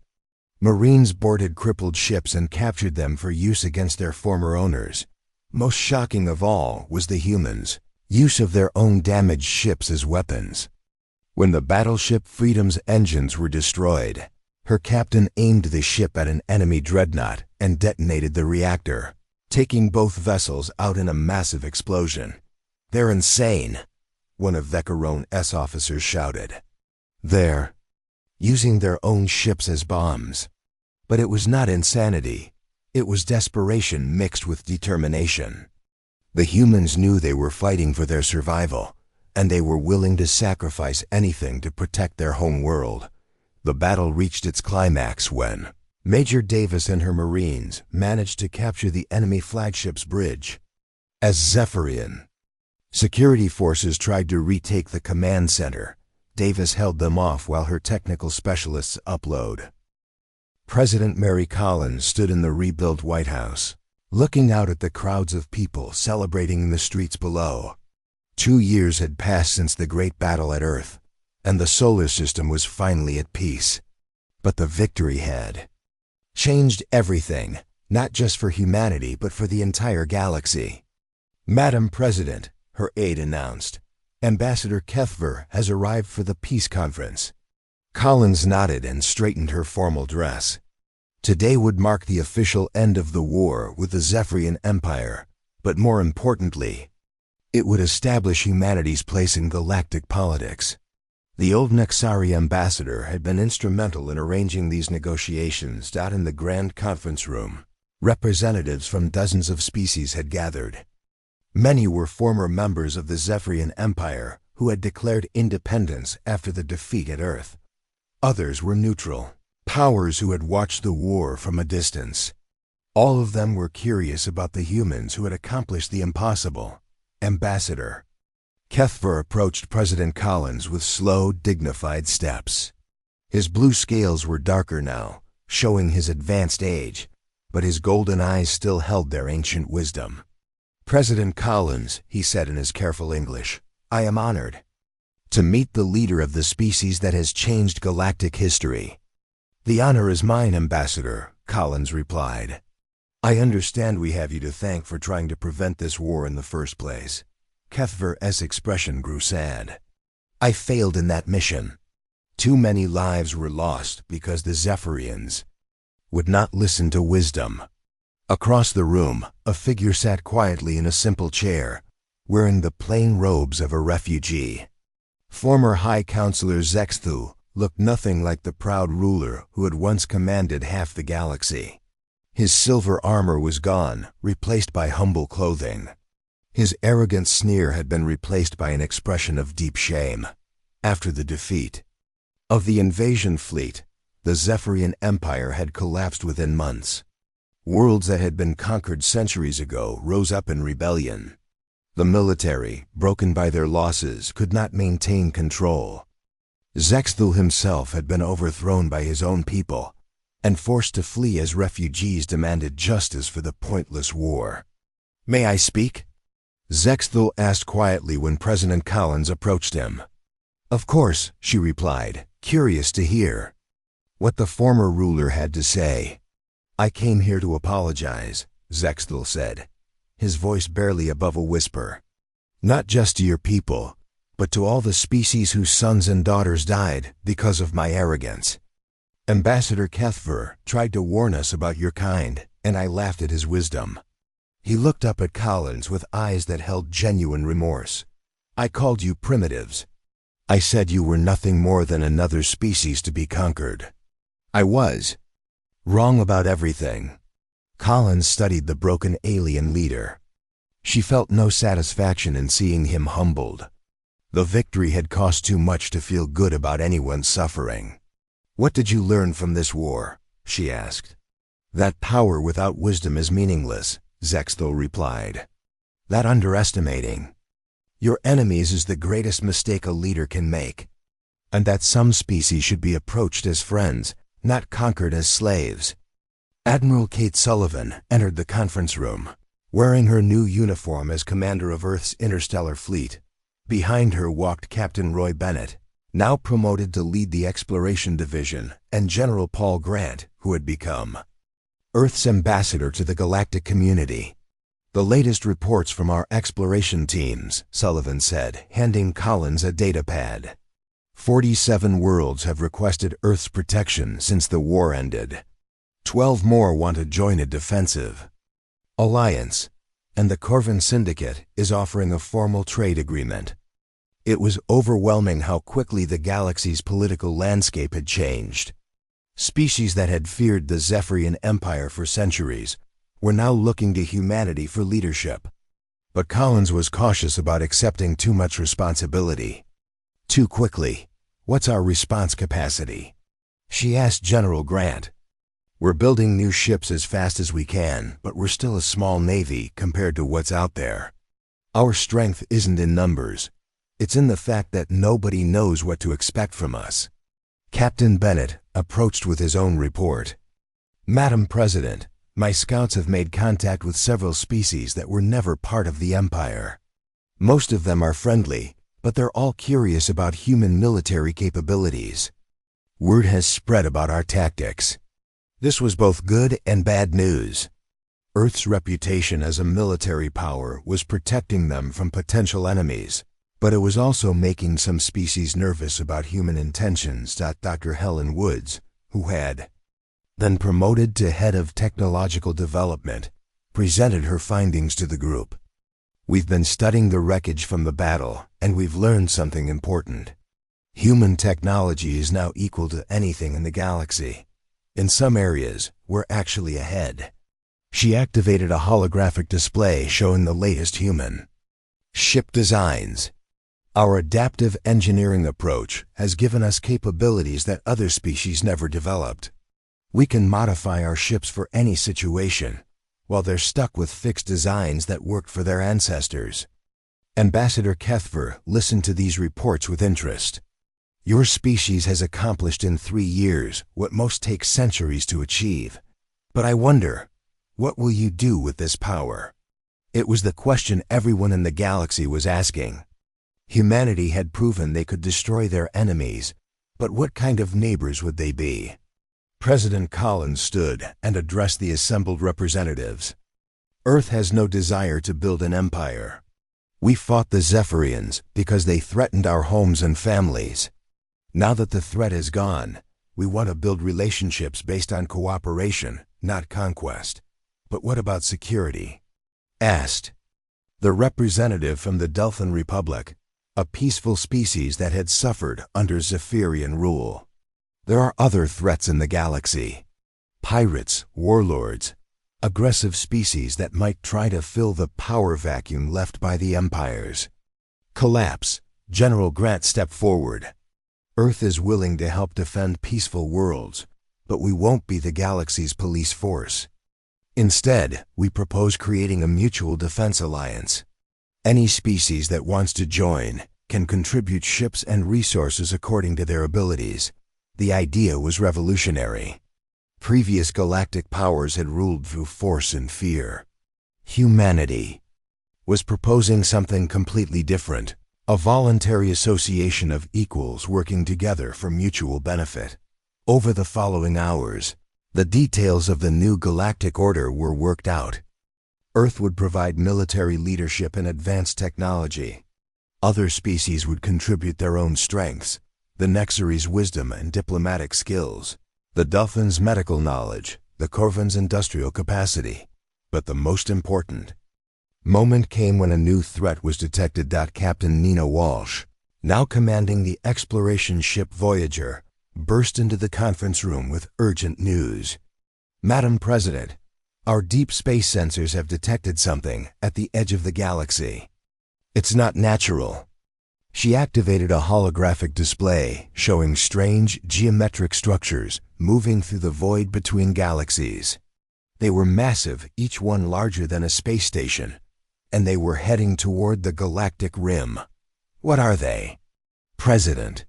Marines boarded crippled ships and captured them for use against their former owners. Most shocking of all was the humans' use of their own damaged ships as weapons. When the battleship Freedom's engines were destroyed, her captain aimed the ship at an enemy dreadnought and detonated the reactor, taking both vessels out in a massive explosion. "They're insane," one of Vekaron's officers shouted. "They're using their own ships as bombs." But it was not insanity. It was desperation mixed with determination. The humans knew they were fighting for their survival, and they were willing to sacrifice anything to protect their home world. The battle reached its climax when Major Davis and her Marines managed to capture the enemy flagship's bridge. As Zephyrian security forces tried to retake the command center, Davis held them off while her technical specialists upload. President Mary Collins stood in the rebuilt White House, looking out at the crowds of people celebrating in the streets below. 2 years had passed since the great battle at Earth, and the solar system was finally at peace. But the victory had changed everything, not just for humanity but for the entire galaxy. "Madam President," her aide announced, "Ambassador Kethver has arrived for the peace conference." Collins nodded and straightened her formal dress. Today would mark the official end of the war with the Zephyrian Empire, but more importantly, it would establish humanity's place in galactic politics. The old Nexari ambassador had been instrumental in arranging these negotiations out in the Grand Conference Room. Representatives from dozens of species had gathered. Many were former members of the Zephyrian Empire who had declared independence after the defeat at Earth. Others were neutral, powers who had watched the war from a distance. All of them were curious about the humans who had accomplished the impossible. Ambassador Kethver approached President Collins with slow, dignified steps. His blue scales were darker now, showing his advanced age, but his golden eyes still held their ancient wisdom. "President Collins," he said in his careful English, "I am honored to meet the leader of the species that has changed galactic history." "The honor is mine, Ambassador," Collins replied. "I understand we have you to thank for trying to prevent this war in the first place." Kethver's expression grew sad. "I failed in that mission. Too many lives were lost because the Zephyrians would not listen to wisdom." Across the room, a figure sat quietly in a simple chair, wearing the plain robes of a refugee. Former High Counselor Zexthu looked nothing like the proud ruler who had once commanded half the galaxy. His silver armor was gone, replaced by humble clothing. His arrogant sneer had been replaced by an expression of deep shame. After the defeat of the invasion fleet, the Zephyrian Empire had collapsed within months. Worlds that had been conquered centuries ago rose up in rebellion. The military, broken by their losses, could not maintain control. Zexthul himself had been overthrown by his own people and forced to flee as refugees demanded justice for the pointless war. "May I speak?" Zexthul asked quietly when President Collins approached him. "Of course," she replied, curious to hear what the former ruler had to say. "I came here to apologize," Zexthul said, his voice barely above a whisper. "Not just to your people, but to all the species whose sons and daughters died because of my arrogance. Ambassador Kethver tried to warn us about your kind, and I laughed at his wisdom." He looked up at Collins with eyes that held genuine remorse. "I called you primitives. I said you were nothing more than another species to be conquered. I was wrong about everything." Collins studied the broken alien leader. She felt no satisfaction in seeing him humbled. The victory had cost too much to feel good about anyone suffering. "What did you learn from this war?" she asked. "That power without wisdom is meaningless," Zexthul replied. "That underestimating your enemies is the greatest mistake a leader can make, and that some species should be approached as friends, not conquered as slaves." Admiral Kate Sullivan entered the conference room, wearing her new uniform as commander of Earth's interstellar fleet. Behind her walked Captain Roy Bennett, now promoted to lead the Exploration Division, and General Paul Grant, who had become Earth's ambassador to the galactic community. "The latest reports from our exploration teams," Sullivan said, handing Collins a datapad. 47 worlds have requested Earth's protection since the war ended. 12 more want to join a defensive alliance, and the Corvin Syndicate is offering a formal trade agreement. It was overwhelming how quickly the galaxy's political landscape had changed. Species that had feared the Zephyrian Empire for centuries were now looking to humanity for leadership. But Collins was cautious about accepting too much responsibility too quickly. "What's our response capacity?" she asked General Grant. "We're building new ships as fast as we can, but we're still a small navy compared to what's out there. Our strength isn't in numbers. It's in the fact that nobody knows what to expect from us." Captain Bennett approached with his own report. "Madam President, my scouts have made contact with several species that were never part of the Empire. Most of them are friendly, but they're all curious about human military capabilities. Word has spread about our tactics." This was both good and bad news. Earth's reputation as a military power was protecting them from potential enemies, but it was also making some species nervous about human intentions. Dr. Helen Woods, who had then promoted to head of technological development, presented her findings to the group. "We've been studying the wreckage from the battle, and we've learned something important. Human technology is now equal to anything in the galaxy. In some areas, we're actually ahead." She activated a holographic display showing the latest human ship designs. "Our adaptive engineering approach has given us capabilities that other species never developed. We can modify our ships for any situation, while they're stuck with fixed designs that worked for their ancestors." Ambassador Kethver listened to these reports with interest. "Your species has accomplished in 3 years what most take centuries to achieve. But I wonder, what will you do with this power?" It was the question everyone in the galaxy was asking. Humanity had proven they could destroy their enemies, but what kind of neighbors would they be? President Collins stood and addressed the assembled representatives. "Earth has no desire to build an empire. We fought the Zephyrians because they threatened our homes and families. Now that the threat is gone, we want to build relationships based on cooperation, not conquest." "But what about security?" asked the representative from the Delphin Republic, a peaceful species that had suffered under Zephyrian rule. "There are other threats in the galaxy. Pirates, warlords, aggressive species that might try to fill the power vacuum left by the empires." Collapse. General Grant stepped forward. "Earth is willing to help defend peaceful worlds, but we won't be the galaxy's police force. Instead, we propose creating a mutual defense alliance. Any species that wants to join can contribute ships and resources according to their abilities." The idea was revolutionary. Previous galactic powers had ruled through force and fear. Humanity was proposing something completely different, a voluntary association of equals working together for mutual benefit. Over the following hours, the details of the new galactic order were worked out. Earth would provide military leadership and advanced technology. Other species would contribute their own strengths, the Nexaries' wisdom and diplomatic skills, the Dolphins' medical knowledge, the Corvin's industrial capacity. But the most important moment came when a new threat was detected. Captain Nina Walsh, now commanding the exploration ship Voyager, burst into the conference room with urgent news. "Madam President, our deep space sensors have detected something at the edge of the galaxy. It's not natural." She activated a holographic display showing strange geometric structures moving through the void between galaxies. They were massive, each one larger than a space station, and they were heading toward the galactic rim. "What are they?" President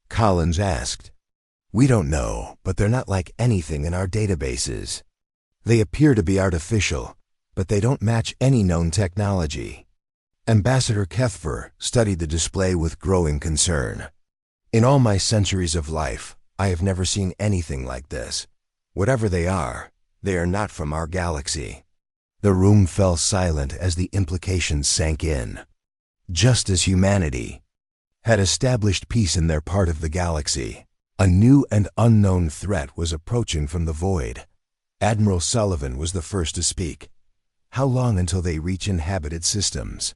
Collins asked. "We don't know, but they're not like anything in our databases. They appear to be artificial, but they don't match any known technology." Ambassador Kethver studied the display with growing concern. In all my centuries of life, I have never seen anything like this. Whatever they are not from our galaxy." The room fell silent as the implications sank in. Just as humanity had established peace in their part of the galaxy, a new and unknown threat was approaching from the void. Admiral Sullivan was the first to speak. "How long until they reach inhabited systems?"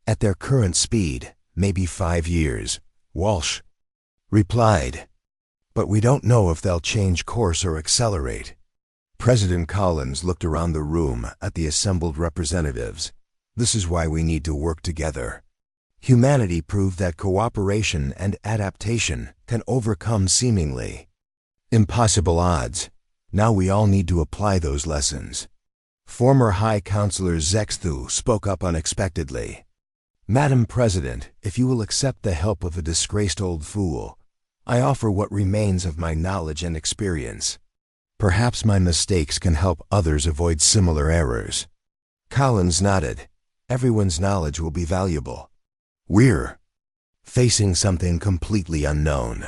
"At their current speed, maybe 5 years," Walsh replied. "But we don't know if they'll change course or accelerate." President Collins looked around the room at the assembled representatives. "This is why we need to work together. Humanity proved that cooperation and adaptation can overcome seemingly impossible odds. Now we all need to apply those lessons." Former High Counselor Zexthu spoke up unexpectedly. "Madam President, if you will accept the help of a disgraced old fool, I offer what remains of my knowledge and experience. Perhaps my mistakes can help others avoid similar errors." Collins nodded. "Everyone's knowledge will be valuable. We're facing something completely unknown."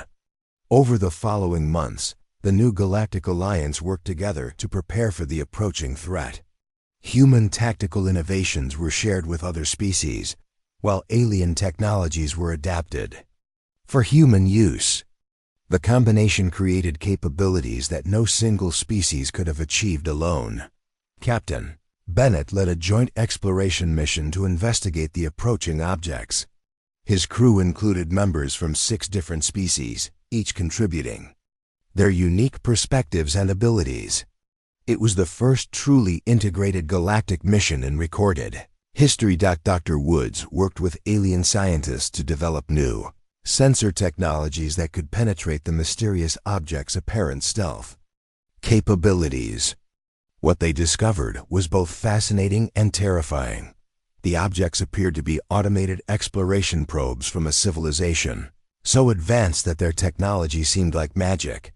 Over the following months, the new Galactic Alliance worked together to prepare for the approaching threat. Human tactical innovations were shared with other species, while alien technologies were adapted for human use. The combination created capabilities that no single species could have achieved alone. Captain Bennett led a joint exploration mission to investigate the approaching objects. His crew included members from 6 different species, each contributing their unique perspectives and abilities. It was the first truly integrated galactic mission in recorded history. Dr. Woods worked with alien scientists to develop new sensor technologies that could penetrate the mysterious object's apparent stealth capabilities. What they discovered was both fascinating and terrifying. The objects appeared to be automated exploration probes from a civilization so advanced that their technology seemed like magic.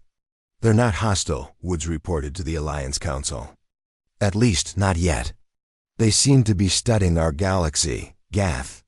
"They're not hostile," Woods reported to the Alliance Council. "At least, not yet. They seem to be studying our galaxy," Gath